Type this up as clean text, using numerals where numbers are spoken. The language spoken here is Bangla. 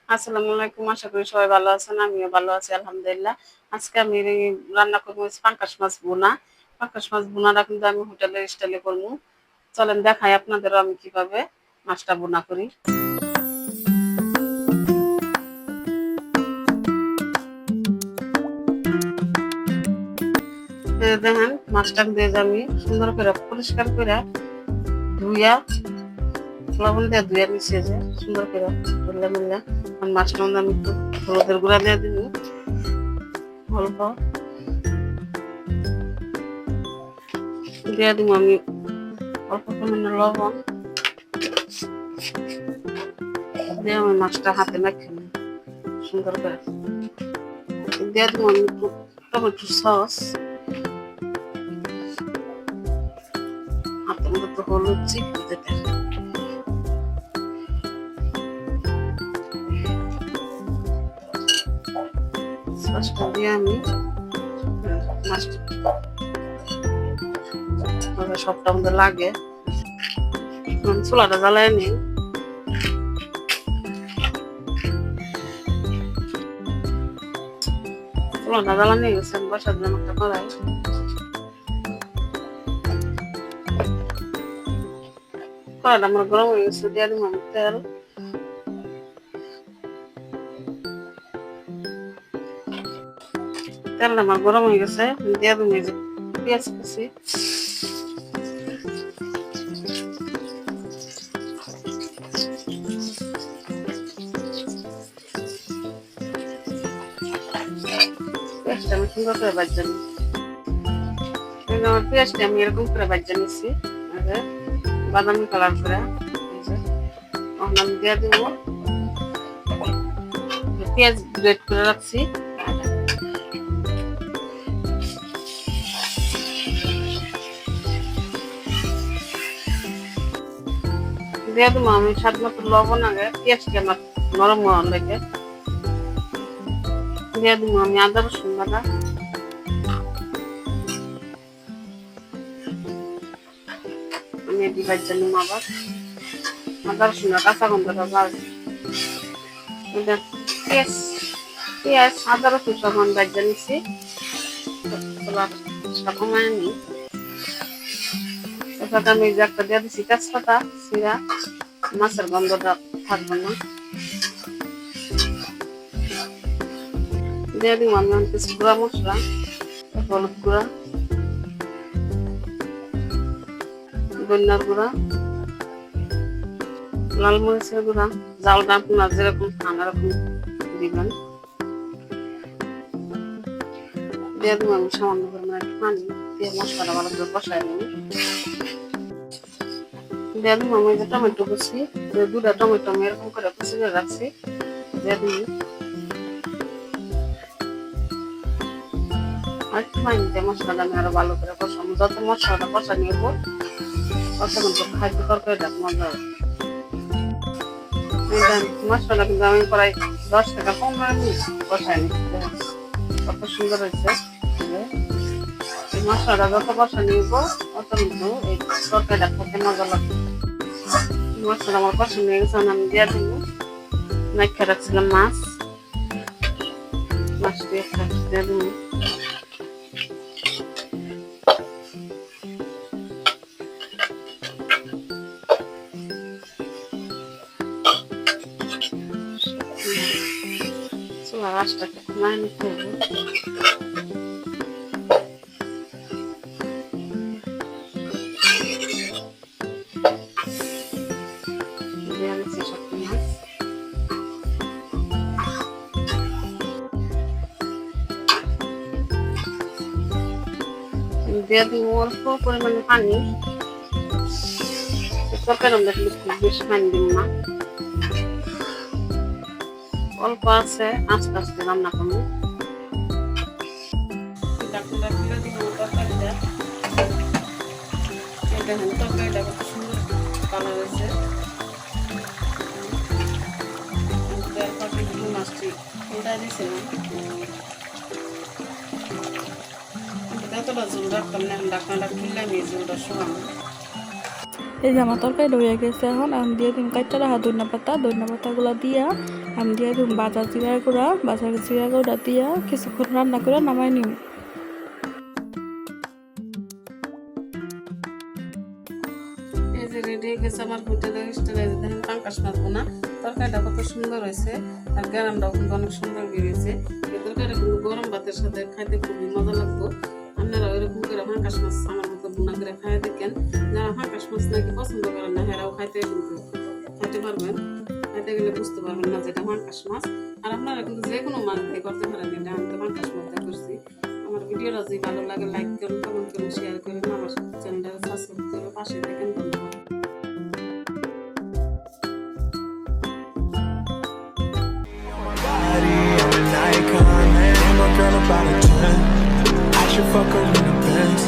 আসসালামু আলাইকুম। আশা করি সবাই ভালো আছেন। আমিও ভালো আছি আলহামদুলিল্লাহ। আজকে আমি রান্না করবো হচ্ছে পাঙ্গাস মাছ ভুনা। পাঙ্গাস মাছ ভুনাটা কিন্তু আমি হোটেলের স্টাইলে করবো। চলেন দেখাই আপনাদেরও আমি কিভাবে মাছটা ভুনা করি। দেখেন মাছটা দিয়ে আমি সুন্দর করে পরিষ্কার করে ধুইয়া লবণ দিয়ে ধুইয়া মিশিয়ে যে সুন্দর করে ধুলে মিলে মাছটার মধ্যে আমি একটু হলুদের গুঁড়া দিয়ে দিব অল্প দিয়ে দিব আমি অল্প পরিমাণে লবণ দিয়ে আমি মাছটা হাতে মাখিয়ে নিই সুন্দর করে দিয়ে দিব আমি একটু টমেটো সস হাতের মধ্যে হলুদ চিপে দিতে সসটা দিয়ে আমি মাছটা সবটা মধ্যে লাগে চুলাটা জ্বালায় নিই চুলাটা জ্বালানো গেছে বসার জন্য একটা কড়াই কড়াইটা আমার গরম হয়ে গেছে দিয়ে দিব আমি তেল তেলটা আমার গরম হয়ে গেছে দিয়ে দিব এই যে পেঁয়াজ কুচি পেঁয়াজটা আমি সুন্দর করে ভাজা নিই আমার পেঁয়াজটা আমি এরকম করে ভাজা নিচ্ছি বাদামি কালার করে তখন আমি দিয়ে দিব পেঁয়াজ গ্রেট করে রাখছি দিয়ে দেবো আমি স্বাদ মতো লবণ আগে পেঁয়াজকে আমার নরম হওয়ার লেগে দিয়ে দেবো আমি আদা রসুন বাটা আমি এটি ভাজা নিব আবার আদা রসুন কাঁচা গন্ধটা ভাজছি পেঁয়াজ আদা রসুন সব আমি ভাজা নিচ্ছি কমায় নি তারপর আমি যে একটা দিয়ে দিচ্ছি তেজপাতা জিরা মাছের গন্ধটা থাকবে না দিয়ে দিব আমি কিছু গুঁড়া মশলা হলুদ গুঁড়া ধনিয়ার গুঁড়া লাল মরিচের গুঁড়া জালটা আপনার যেরকম খান এরকম দিবেন দিয়ে দিব আমি সামান্য পরিমাণে পানি দিয়ে মশলাটা ভালো করে কষাই নেব দিয়ে দিব আমি যে টমেটো কুচি দুটা টমেটো আমি এরকম করে কুচি করে রাখছি দিয়ে দিই আর একটু পানি দিয়ে মশলাটা আমি আরো ভালো করে কষাবো যত মশলাটা কষা নিয়ে তত কিন্তু খাদ্য তরকারিটা মজা হবে মশলাটা কিন্তু আমি প্রায় 10 থেকে 15 মিনিট কষাই নিচ্ছি কত সুন্দর হয়েছে মশলাটা যত কষা নিব তত কিন্তু এই তরকারিটা খেতে মজা লাগবে মশলা আমার কষা নিয়ে গেছে আমি দিয়ে দিব মাখিয়ে রাখছিলাম মাছ দিয়ে দিয়ে দিব মাছটাকে কমায় নিতে হবে দিয়ে দিব অল্প পরিমাণে পানি তরকারি দেখলে খুব বেশি পানি দিব না অল্প আছে আস্তে আস্তে রান্না করবো দেখেন তরকারিটা কত সুন্দর কালার হয়েছে মাছটি উল্টাই দিয়েছিলাম যতটা ঝোল রাখতাম না এখন ঢাকনাটা খুললাম এই ঝোলটা শোনানো এই যে আমার তরকারিটা হয়ে গেছে। এখন আমি দিয়ে দিম কাইটা রাখা ধনিয়া পাতাগুলো দিয়া আমি দিয়ে দিম বাজার জিরা গুঁড়া দিয়া কিছুক্ষণ রান্না করে নামাই নিম। এই যে রেডি হয়ে গেছে আমার হোটেলের স্টাইলে দেখেন পাঙ্কাশ মাছ বোনা। তরকারিটা কত সুন্দর হয়েছে আর গ্রামটাও কিন্তু অনেক সুন্দর বেরিয়েছে। এই তরকারিটা কিন্তু গরম ভাতের সাথে খাইতে খুবই মজা লাগতো। আপনারা ওইরকম করে পাঙ্কাশ মাছ আমার মতো বোনা করে খাইয়ে দেখেন। যারা পাঙ্কাশ মাছ নাকি পছন্দ করেন না হেরাও খাইতে পারবেন। খাইতে গেলে বুঝতে পারবেন না যেটা পাঙ্কাশ মাছ। আর আপনারা কিন্তু যে কোনো মাছ দিয়ে করতে পারেন, এটা আমি তো পাঙ্কাশ মাছ দিয়ে করছি। আমার ভিডিওটা যদি ভালো লাগে লাইক করুন, কমেন্ট করুন, শেয়ার করুন, আমার চ্যানেলটা সাবস্ক্রাইব করে পাশে দেখেন। ধন্যবাদ। I'm an icon, man. My girl about a 10. I should fuck her in the Benz.